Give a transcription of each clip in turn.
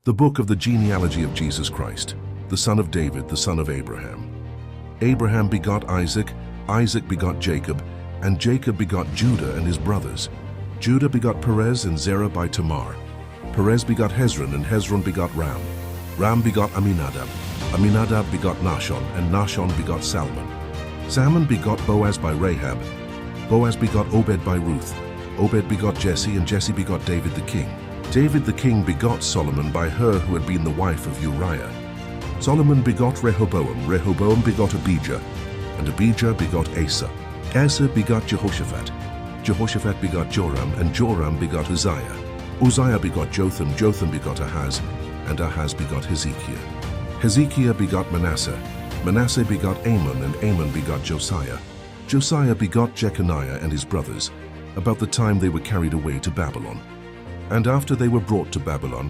The book of the genealogy of Jesus Christ, the son of David, the son of Abraham. Abraham begot Isaac, Isaac begot Jacob, and Jacob begot Judah and his brothers. Judah begot Perez and Zerah by Tamar. Perez begot Hezron, and Hezron begot Ram. Ram begot Aminadab. Aminadab begot Nahshon, and Nahshon begot Salmon. Salmon begot Boaz by Rahab. Boaz begot Obed by Ruth. Obed begot Jesse, and Jesse begot David the king. David the king begot Solomon by her who had been the wife of Uriah. Solomon begot Rehoboam. Rehoboam begot Abijah, and Abijah begot Asa. Asa begot Jehoshaphat. Jehoshaphat begot Joram, and Joram begot Uzziah. Uzziah begot Jotham. Jotham begot Ahaz, and Ahaz begot Hezekiah. Hezekiah begot Manasseh. Manasseh begot Amon, and Amon begot Josiah. Josiah begot Jeconiah and his brothers, about the time they were carried away to Babylon. And after they were brought to Babylon,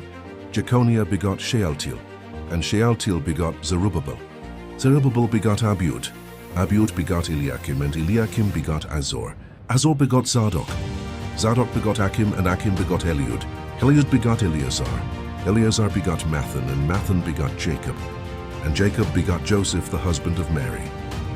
Jeconiah begot Shealtiel, and Shealtiel begot Zerubbabel. Zerubbabel begot Abiud. Abiud begot Eliakim, and Eliakim begot Azor. Azor begot Zadok. Zadok begot Achim, and Achim begot Eliud. Eliud begot Eleazar. Eleazar begot Mathan, and Mathan begot Jacob. And Jacob begot Joseph, the husband of Mary,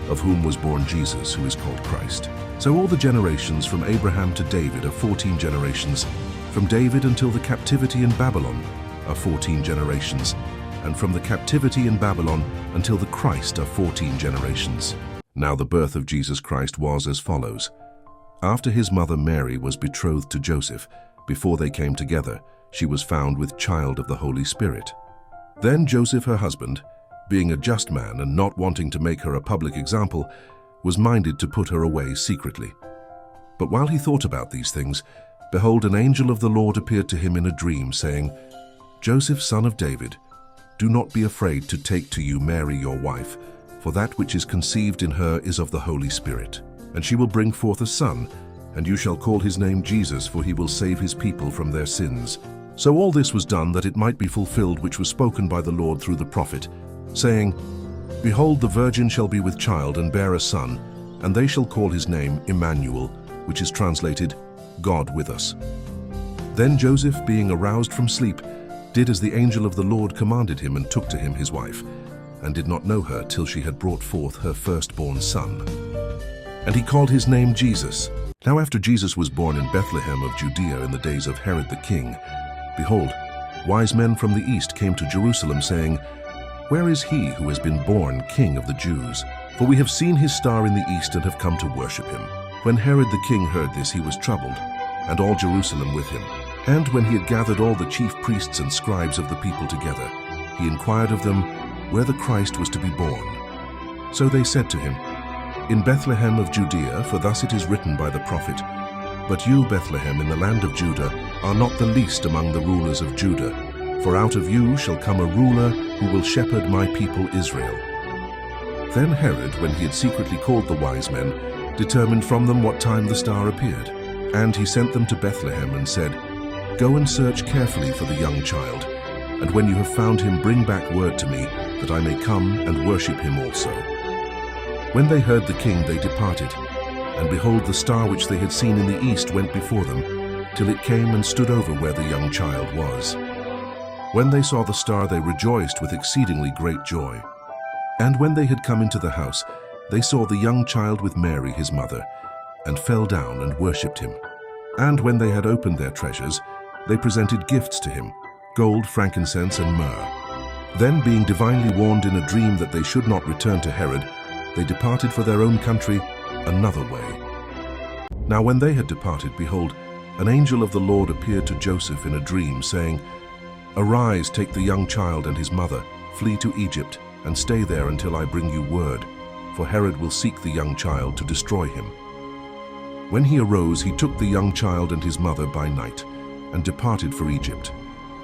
of whom was born Jesus, who is called Christ. So all the generations from Abraham to David are 14 generations. From David until the captivity in Babylon are 14 generations, and from the captivity in Babylon until the Christ are 14 generations. Now the birth of Jesus Christ was as follows. After his mother Mary was betrothed to Joseph, before they came together, she was found with child of the Holy Spirit. Then Joseph, her husband, being a just man and not wanting to make her a public example, was minded to put her away secretly. But while he thought about these things, behold, an angel of the Lord appeared to him in a dream, saying, Joseph, son of David, do not be afraid to take to you Mary your wife, for that which is conceived in her is of the Holy Spirit. And she will bring forth a son, and you shall call his name Jesus, for he will save his people from their sins. So all this was done that it might be fulfilled which was spoken by the Lord through the prophet, saying, Behold, the virgin shall be with child and bear a son, and they shall call his name Emmanuel, which is translated, God with us. Then Joseph, being aroused from sleep, did as the angel of the Lord commanded him, and took to him his wife, and did not know her till she had brought forth her firstborn son. And he called his name Jesus. Now after Jesus was born in Bethlehem of Judea in the days of Herod the king, behold, wise men from the east came to Jerusalem, saying, Where is he who has been born King of the Jews? For we have seen his star in the east and have come to worship him. When Herod the king heard this, he was troubled, and all Jerusalem with him. And when he had gathered all the chief priests and scribes of the people together, he inquired of them where the Christ was to be born. So they said to him, In Bethlehem of Judea, for thus it is written by the prophet, But you, Bethlehem, in the land of Judah, are not the least among the rulers of Judah, for out of you shall come a ruler who will shepherd my people Israel. Then Herod, when he had secretly called the wise men, determined from them what time the star appeared. And he sent them to Bethlehem and said, Go and search carefully for the young child, and when you have found him, bring back word to me, that I may come and worship him also. When they heard the king, they departed, and behold, the star which they had seen in the east went before them, till it came and stood over where the young child was. When they saw the star, they rejoiced with exceedingly great joy. And when they had come into the house, they saw the young child with Mary his mother, and fell down and worshipped him. And when they had opened their treasures, they presented gifts to him, gold, frankincense, and myrrh. Then, being divinely warned in a dream that they should not return to Herod, they departed for their own country another way. Now when they had departed, behold, an angel of the Lord appeared to Joseph in a dream, saying, Arise, take the young child and his mother, flee to Egypt, and stay there until I bring you word, for Herod will seek the young child to destroy him. When he arose, he took the young child and his mother by night, and departed for Egypt,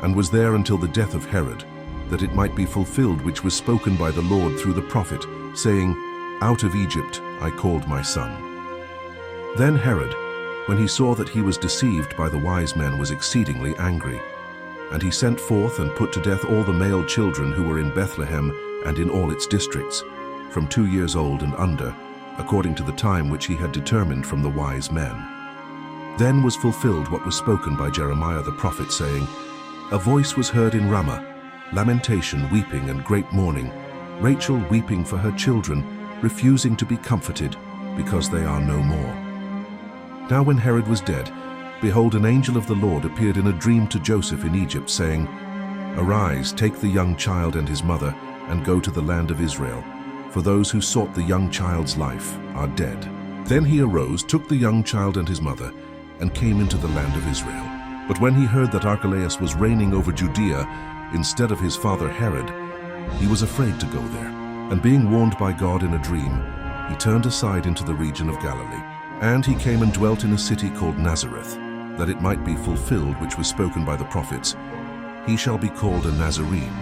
and was there until the death of Herod, that it might be fulfilled which was spoken by the Lord through the prophet, saying, Out of Egypt I called my son. Then Herod, when he saw that he was deceived by the wise men, was exceedingly angry. And he sent forth and put to death all the male children who were in Bethlehem and in all its districts, from 2 years old and under, according to the time which he had determined from the wise men. Then was fulfilled what was spoken by Jeremiah the prophet, saying, A voice was heard in Ramah, lamentation, weeping, and great mourning, Rachel weeping for her children, refusing to be comforted, because they are no more. Now when Herod was dead, behold, an angel of the Lord appeared in a dream to Joseph in Egypt, saying, Arise, take the young child and his mother, and go to the land of Israel, for those who sought the young child's life are dead. Then he arose, took the young child and his mother, and came into the land of Israel. But when he heard that Archelaus was reigning over Judea instead of his father Herod, he was afraid to go there. And being warned by God in a dream, he turned aside into the region of Galilee. And he came and dwelt in a city called Nazareth, that it might be fulfilled which was spoken by the prophets, He shall be called a Nazarene,